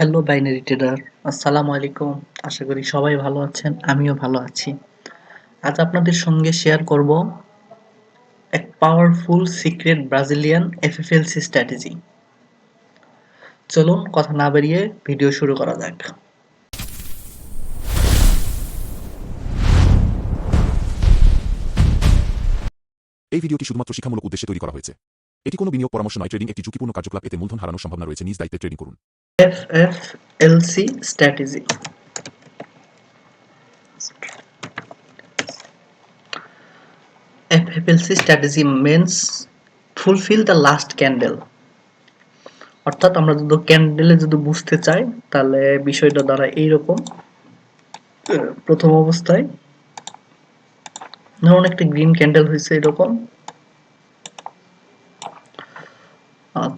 Hello binary tedder, আসসালামু আলাইকুম। আশা করি সবাই ভালো আছেন, আমিও ভালো আছি। আজ আপনাদের সঙ্গে শেয়ার করব এক পাওয়ারফুল সিক্রেট ব্রাজিলিয়ান এফএফএলসি স্ট্র্যাটেজি। চলুন কথা না বাড়িয়ে ভিডিও শুরু করা যাক। এই ভিডিওটি শুধুমাত্র শিক্ষামূলক উদ্দেশ্যে তৈরি করা হয়েছে। এটি কোনো বিনিয়োগ পরামর্শ নয়। ট্রেডিং একটি ঝুঁকিপূর্ণ কার্যকলাপ, এতে মূলধন হারানোর সম্ভাবনা রয়েছে। নিজ দায়িত্বে ট্রেডিং করুন। এফএফএলসি strategy. এফএফএলসি strategy means fulfill the last candle। অর্থাৎ আমরা যদি ক্যান্ডেলে যদি বুঝতে চাই তাহলে বিষয়টা দাঁড়ায় এইরকম। প্রথম অবস্থায় ধরুন একটা গ্রিন ক্যান্ডেল হয়েছে এরকম,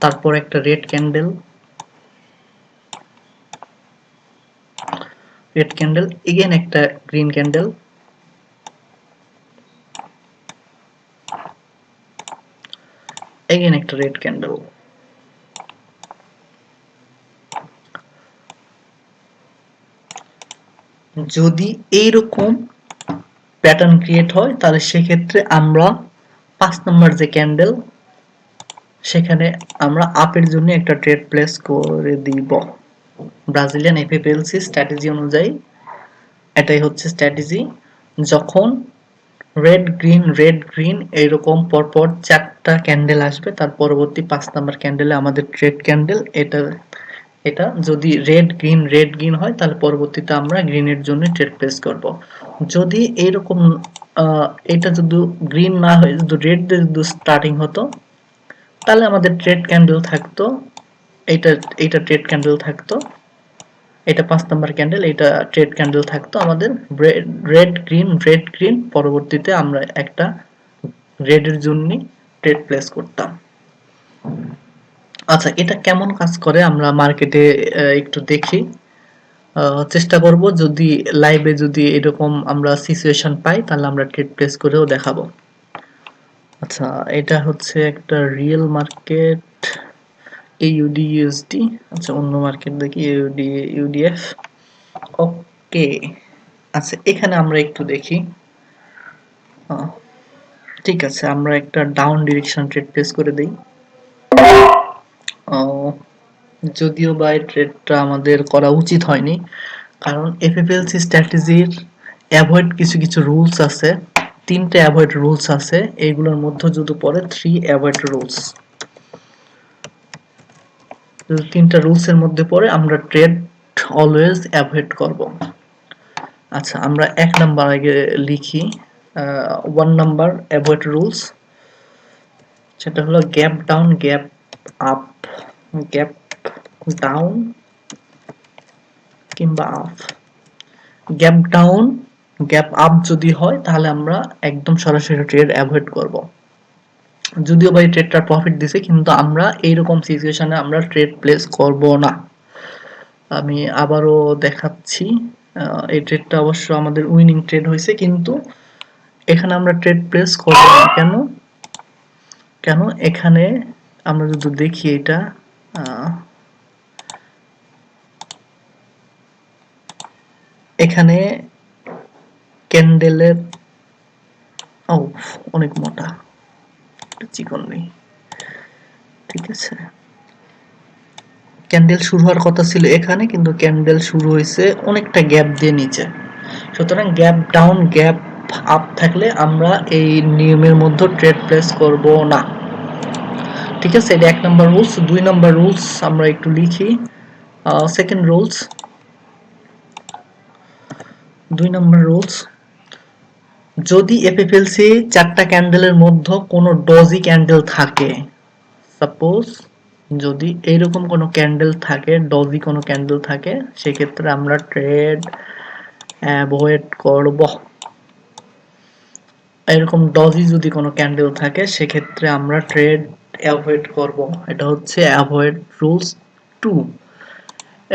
তারপর একটা রেড ক্যান্ডেল, এগেন একটা গ্রিন ক্যান্ডেল, এগেন একটা রেড ক্যান্ডেল। যদি এইরকম প্যাটার্ন ক্রিয়েট হয় তাহলে সেক্ষেত্রে আমরা 5 নাম্বার যে ক্যান্ডেল, সেখানে আমরা আপের জন্য একটা ট্রেড প্লেস করে দিব। ব্রাজিলিয়ান এফএফএলসি স্ট্র্যাটেজি অনুযায়ী এটাই হচ্ছে স্ট্র্যাটেজি। যখন রেড গ্রিন এইরকম পরপর 4টা ক্যান্ডেল আসবে, তার পরবর্তী 5 নাম্বার ক্যান্ডেলে আমাদের ট্রেড ক্যান্ডেল, এটা যদি রেড গ্রিন হয় তাহলে পরবর্তীতে আমরা গ্রিনের জন্য ট্রেড প্লেস করব। যদি এইরকম এটা যদি গ্রিন না হয়ে যদি রেড দিয়ে যদি স্টার্টিং হতো তাহলে আমাদের ট্রেড ক্যান্ডেল থাকতো, এটা এটা ট্রেড ক্যান্ডেল থাকতো, এটা 5 নাম্বার ক্যান্ডেল, এটা ট্রেড ক্যান্ডেল থাকতো আমাদের রেড গ্রিন। পরবর্তীতে আমরা একটা রেড এর জন্য ট্রেড প্লেস করতাম। আচ্ছা, এটা কেমন কাজ করে আমরা মার্কেটে একটু দেখি। চেষ্টা করব যদি লাইভে যদি এরকম আমরা সিচুয়েশন পাই তাহলে আমরা ট্রেড প্লেস করেও দেখাবো। আচ্ছা, এটা হচ্ছে একটা রিয়েল মার্কেট AUD USD। আচ্ছা, অন্য মার্কেট দেখি AUD UDF। ওকে, আচ্ছা এখানে আমরা একটু দেখি। ঠিক আছে, আমরা একটা ডাউন ডিরেকশন ট্রেড প্লেস করে দেই। যদিও বা এই ট্রেডটা আমাদের করা উচিত হয়নি, কারণ এফএফএলসি স্ট্র্যাটেজির অ্যাভয়েড কিছু রুলস আছে। 3টে অ্যাভয়েড রুলস আছে, এইগুলোর মধ্যে যদি পড়ে 3 অ্যাভয়েড রুলস। যদি 3টা রুলস এর মধ্যে পড়ে আমরা ট্রেড অলওয়েজ অ্যাভয়েড করব। আচ্ছা, আমরা 1 নাম্বার আগে লিখি। 1 নাম্বার অ্যাভয়েড রুলস, সেটা হলো gap down, gap up, gap down কিংবা up. Gap down gap up যদি হয় তাহলে আমরা একদম সরাসরি ট্রেড অ্যাভয়েড করব। যদিও বা এই ট্রেডটা প্রফিট দিছে, কিন্তু আমরা এইরকম সিচুয়েশনে আমরা ট্রেড প্লেস করব না। আমি আবারও দেখাচ্ছি। এই ট্রেডটা অবশ্য আমাদের উইনিং ট্রেড হয়েছে, কিন্তু এখানে আমরা ট্রেড প্লেস করব না। কেন? এখানে আমরা যদি দেখি এটা এখানে ক্যান্ডেলের অনেক মোটা, চিকন নেই। ঠিক আছে, ক্যান্ডেল শুরু হওয়ার কথা ছিল এখানে, কিন্তু ক্যান্ডেল শুরু হয়েছে অনেকটা গ্যাপ দিয়ে নিচে। সুতরাং গ্যাপ ডাউন গ্যাপ আপ থাকলে আমরা এই নিয়মের মধ্যে ট্রেড প্লেস করব না। ঠিক আছে, এটা 1 নাম্বার রুলস। 2 নাম্বার রুলস আমরা একটু লিখি। সেকেন্ড রুলস, 2 নাম্বার রুলস, যদি এফএফএলসি 4টা ক্যান্ডেলের মধ্যে কোনো ডজি ক্যান্ডেল থাকে, সাপোজ যদি এইরকম কোনো ক্যান্ডেল থাকে, ডজি কোনো ক্যান্ডেল থাকে, সেক্ষেত্রে আমরা ট্রেড অ্যাভয়েড করব। এরকম ডজি যদি কোনো ক্যান্ডেল থাকে সেক্ষেত্রে আমরা ট্রেড অ্যাভয়েড করব। এটা হচ্ছে অ্যাভয়েড রুলস 2।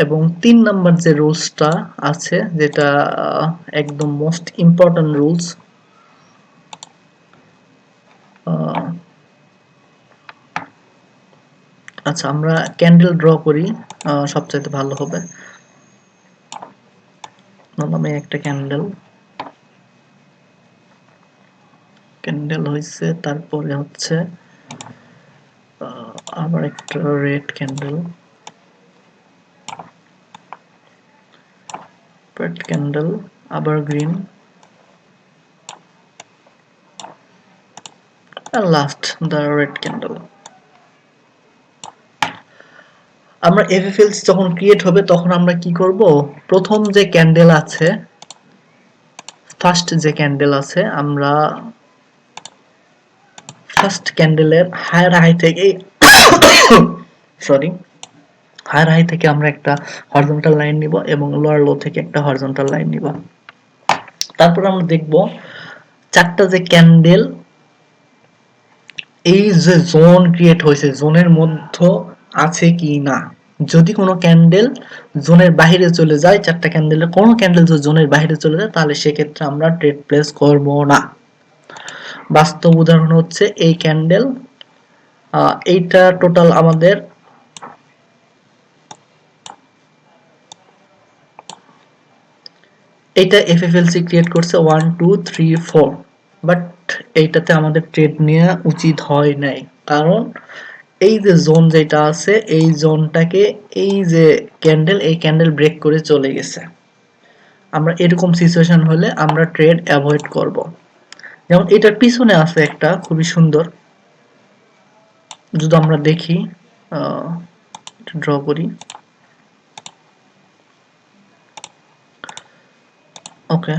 এবং 3 নাম্বার যে রুলসটা আছে, যেটা একদম মোস্ট ইম্পর্টেন্ট রুলস, আচ্ছা, আমরা ক্যান্ডেল ড্র করি, সবচাইতে ভালো হবে। আমি একটা ক্যান্ডেল হয়েছে, তারপরে হচ্ছে আবার একটা রেড ক্যান্ডেল, আবার গ্রিন, আর লাস্ট দ্য রেড ক্যান্ডেল। আমরা এফএফএলসি যখন ক্রিয়েট হবে তখন আমরা কি করব, প্রথম যে ক্যান্ডেল আছে, ফার্স্ট যে ক্যান্ডেল আছে, আমরা ফার্স্ট ক্যান্ডেলের হায়ার হাই থেকে সরি হায়ার হাই থেকে আমরা একটা হরিজন্টাল লাইন নিব এবং লোয়ার লো থেকে একটা হরিজন্টাল লাইন নিব। তারপর আমরা দেখব চারটা যে ক্যান্ডেল, এই যে জোন ক্রিয়েট হয়েছে, জোনের মধ্যে আছে কি না। যদি কোনো ক্যান্ডেল জোনের বাইরে চলে যায়, চারটা ক্যান্ডেলের কোনো ক্যান্ডেল যদি জোনের বাইরে চলে যায়, তাহলে সেক্ষেত্রে আমরা ট্রেড প্লেস করব না। বাস্তব উদাহরণ হচ্ছে এই ক্যান্ডেল, এইটা টোটাল আমাদের এইটা এফএফএলসি ক্রিয়েট করছে 1 2 3 4, বাট এইটাতে আমাদের ট্রেড নেওয়া উচিত হয় নাই, কারণ এই যে জোন যেটা আছে, এই জোনটাকে এই যে ক্যান্ডেল, এই ক্যান্ডেল ব্রেক করে চলে গেছে। আমরা এরকম সিচুয়েশন হলে আমরা ট্রেড অ্যাভয়েড করব। যেমন এটার পিছনে আছে একটা খুবই সুন্দর, যদি আমরা দেখি, ড্র করি, ওকে,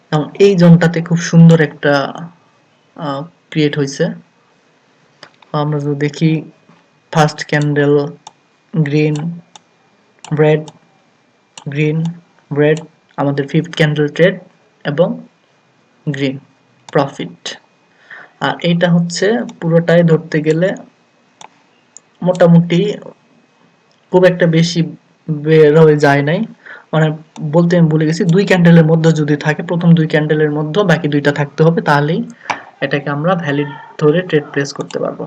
যেমন এই জোনটাতে খুব সুন্দর একটা ক্রিয়েট হয়েছে। আমরা যদি দেখি, first candle green, red, green, red, আমাদের ফিফথ ক্যান্ডেল ট্রেড এবং গ্রিন প্রফিট। আর এইটা হচ্ছে পুরোটাই ধরতে গেলে মোটামুটি খুব একটা বেশি বের হয়ে যায় নাই, মানে বলতে আমি ভুলে গেছি, দুই ক্যান্ডেলের মধ্যে যদি থাকে, প্রথম দুই ক্যান্ডেলের মধ্যে বাকি দুইটা থাকতে হবে, তাহলেই এটাকে আমরা ভ্যালিড ধরে ট্রেড প্লেস করতে পারবো।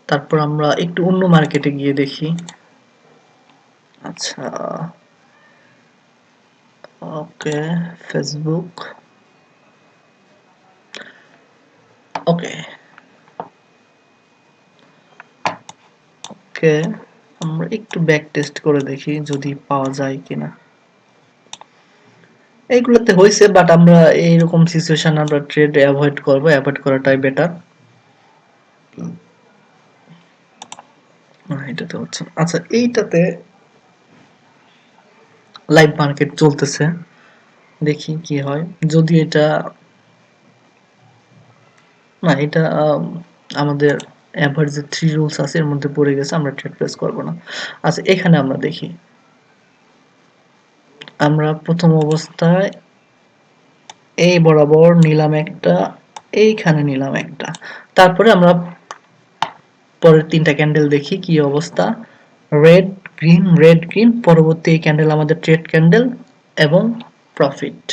তারপর আমরা একটু অন্য মার্কেটে গিয়ে দেখি। আচ্ছা, ওকে, ফেসবুক, ওকে ওকে, আমরা একটু ব্যাক টেস্ট করে দেখি যদি পাওয়া যায় কিনা। এইগুলোতে হয়েছে, বাট আমরা এইরকম সিচুয়েশন আমরা ট্রেড অ্যাভয়েড করব, অ্যাভয়েড করাটাই বেটার। এটাতে হচ্ছে, আচ্ছা এইটাতে লাইভ মার্কেট চলতেছে, দেখি কি হয়। যদি এটা, না এটা আমাদের অ্যাভারেজ যে 3 রুলস আছে এর মধ্যে পড়ে গেছে, আমরা ট্রেড প্লেস করব না। আচ্ছা, এখানে আমরা দেখি, আমরা প্রথম অবস্থায় এই বরাবর নিলাম একটা, এইখানে নিলাম একটা, তারপরে আমরা পরের তিনটা ক্যান্ডেল দেখি কি অবস্থা। রেড গ্রিন, রেড গ্রিন, পরবর্তী এই ক্যান্ডেল আমাদের ট্রেড ক্যান্ডেল এবং প্রফিট।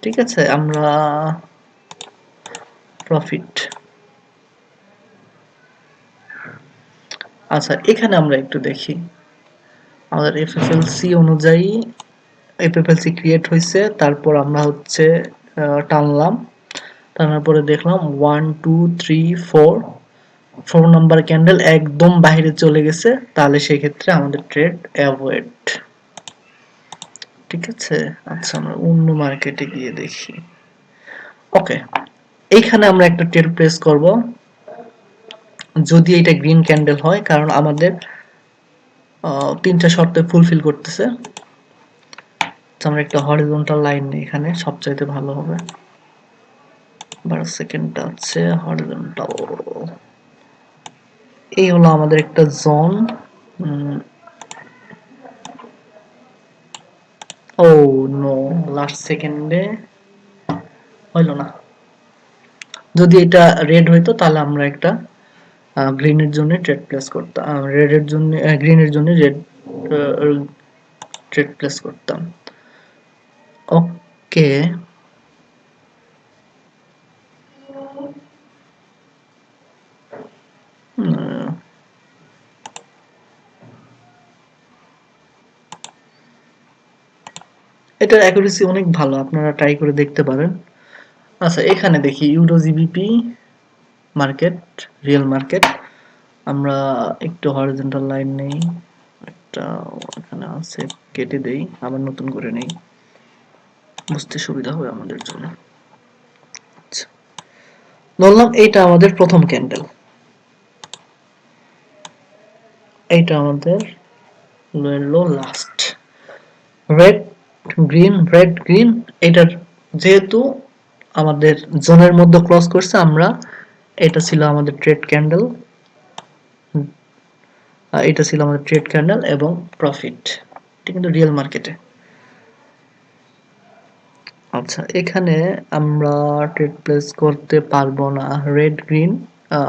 ঠিক আছে, আমরা প্রফিট। আচ্ছা, এখানে আমরা একটু দেখি, আমাদের এফএফএলসি অনুযায়ী এফএফএলসি ক্রিয়েট হয়েছে, তারপর আমরা হচ্ছে টানলাম, টানার পরে দেখলাম 1 2 3 4, 4 নাম্বার ক্যান্ডেল একদম বাইরে চলে গেছে, তাহলে সেক্ষেত্রে আমাদের ট্রেড অ্যাভয়েড। ঠিক আছে, আচ্ছা আমরা অন্য মার্কেটে গিয়ে দেখি। ওকে, এইখানে আমরা একটা ট্রেড প্লেস করব, যদি এটা গ্রিন ক্যান্ডেল হয়, কারণ আমাদের তিনটা শর্তে ফুলফিল করতেছে। আমরা একটা হরিজন্টাল লাইন নিই, এখানে সবচাইতে ভালো হবে। 12 সেকেন্ডটা হচ্ছে হরিজন্টাল, এই হলো আমাদের একটা জোন। ও নো, লাস্ট সেকেন্ডে হইল না। যদি এটা রেড হইতো তাহলে আমরা একটা গ্রিনের জন্য ট্রেড প্লেস করতাম, রেডের জন্য গ্রিনের জন্য রেড ট্রেড প্লেস করতাম। ওকে, এটার অ্যাকুরেসি অনেক ভালো, আপনারা ট্রাই করে দেখতে পারেন। আচ্ছা, এখানে দেখি euro GBP market, real market. আমরা একটু হরিজন্টাল লাইন নেই, একটা এখানে আছে, কেটে দেই, আবার নতুন করে নেই, বুঝতে সুবিধা হবে আমাদের জন্য। আচ্ছা, ধরলাম এইটা আমাদের প্রথম ক্যান্ডেল, এইটা আমাদের low last, red green red green. এটার যেহেতু আমাদের জোনের মধ্যে ক্রস করছে, আমরা এটা ছিল আমাদের ট্রেড ক্যান্ডেল, এটা ছিল আমাদের ট্রেড ক্যান্ডেল এবং প্রফিট। এটা কিন্তু রিয়েল মার্কেটে। আচ্ছা, এখানে আমরা ট্রেড প্লেস করতে পারবো না, রেড গ্রিন।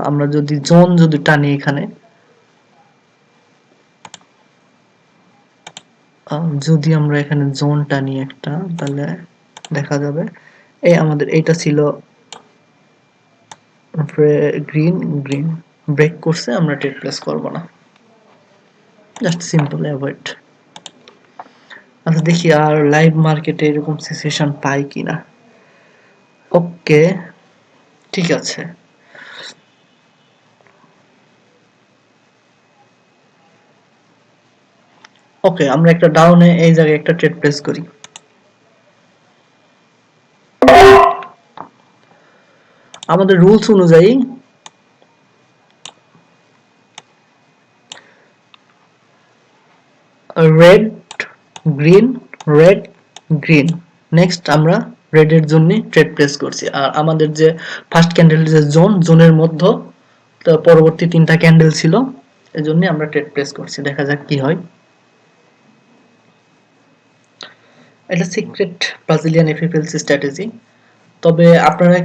আমরা যদি জোন যদি টানি এখানে, যদি আমরা এখানে জোন টানি একটা, তাহলে দেখা যাবে এই আমাদের এইটা ছিল গ্রিন গ্রিন, ব্রেক করছে, আমরা ট্রেড প্লেস করব না, জাস্ট সিম্পল অ্যাভয়েড। আচ্ছা, দেখি আর লাইভ মার্কেটে এরকম সিচুয়েশন পাই কিনা। ওকে, ঠিক আছে। ওকে, আমরা একটা ডাউনে এই জায়গায় একটা ট্রেড প্লেস করি। আমাদের রুলস অনুযায়ী red green red green, next আমরা রেড এর জন্য ট্রেড প্লেস করছি। আর আমাদের যে ফার্স্ট ক্যান্ডেল যে জোনের মধ্যে পরবর্তী তিনটা ক্যান্ডেল ছিল, এজন্য আমরা ট্রেড প্লেস করছি। দেখা যাক কি হয়। এটা সিক্রেট ব্রাজিলিয়ান এফএফএলসি স্ট্র্যাটেজি। তবে আপনারা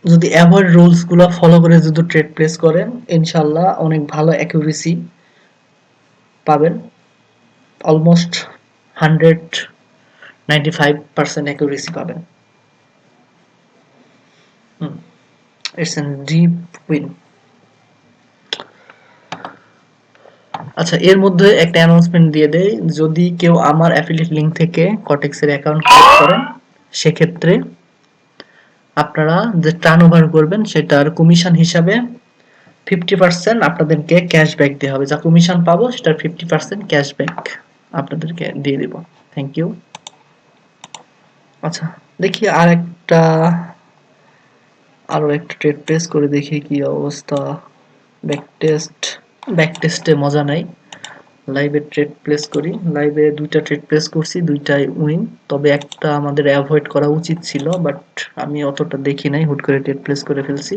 যদি অ্যাভয়েড রুলস গুলো ফলো করে যদি ট্রেড প্লেস করেন, ইনশাল্লাহ অনেক ভালো অ্যাকুরেসি পাবেন, অলমোস্ট 195% অ্যাকুরেসি পাবেন। It's a deep win. আচ্ছা, এর মধ্যে একটা অ্যানাউন্সমেন্ট দিয়ে দেই, যদি কেউ আমার অ্যাফিলিয়েট লিংক থেকে কটেক্সের অ্যাকাউন্ট ক্রিয়েট করেন, সেক্ষেত্রে আপনারা যে টার্নওভার করবেন সেটার কমিশন হিসাবে 50% আপনাদেরকে ক্যাশব্যাক দেওয়া হবে। যা কমিশন পাবো সেটার 50% ক্যাশব্যাক আপনাদেরকে দিয়ে দিব। Thank you. আচ্ছা, দেখি আরো একটা ট্রেড প্লেস করে দেখি কি অবস্থা। ব্যাক টেস্টে মজা নাই, লাইভে ট্রেড প্লেস করি। লাইভে দুইটা ট্রেড প্লেস করছি, দুইটাই উইন। তবে একটা আমাদের অ্যাভয়েড করা উচিত ছিল, বাট আমি অতটা দেখি নাই, হুট করে ট্রেড প্লেস করে ফেলছি।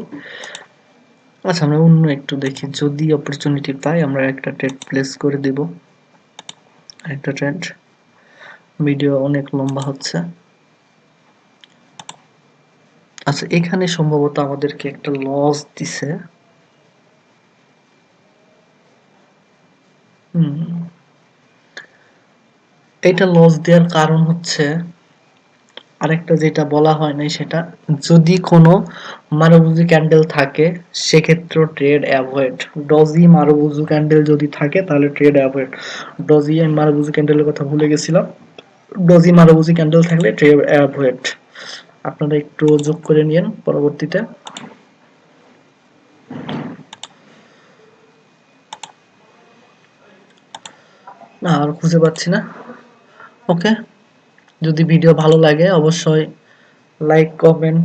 আচ্ছা, আমরা অন্য একটু দেখি, যদি অপরচুনিটি পাই আমরা একটা ট্রেড প্লেস করে দেব। একটা ট্রেড, ভিডিও অনেক লম্বা হচ্ছে। আচ্ছা, এখানে সম্ভবত আমাদেরকে একটা লস দিছে। এটা লস দেওয়ার কারণ হচ্ছে আরেকটা যেটা বলা হয় নাই সেটা, যদি কোনো মারুবুজু ক্যান্ডেল থাকে সেক্ষেত্রে ট্রেড অ্যাভয়েড। ডজি মারুবুজু ক্যান্ডেল যদি থাকে তাহলে ট্রেড অ্যাভয়েড। ডজি আর মারুবুজু ক্যান্ডেলের কথা ভুলে গেছিলাম। ডজি মারুবুজু ক্যান্ডেল থাকলে ট্রেড অ্যাভয়েড। আপনারা একটু যোগ করে নিন পরবর্তীতে। না, আর খুঁজে পাচ্ছি না। ওকে, যদি ভিডিও ভালো লাগে অবশ্যই লাইক, কমেন্ট,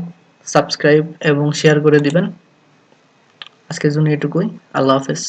সাবস্ক্রাইব এবং শেয়ার করে দিবেন। আজকের জন্য এটুকুই। আল্লাহ হাফেজ।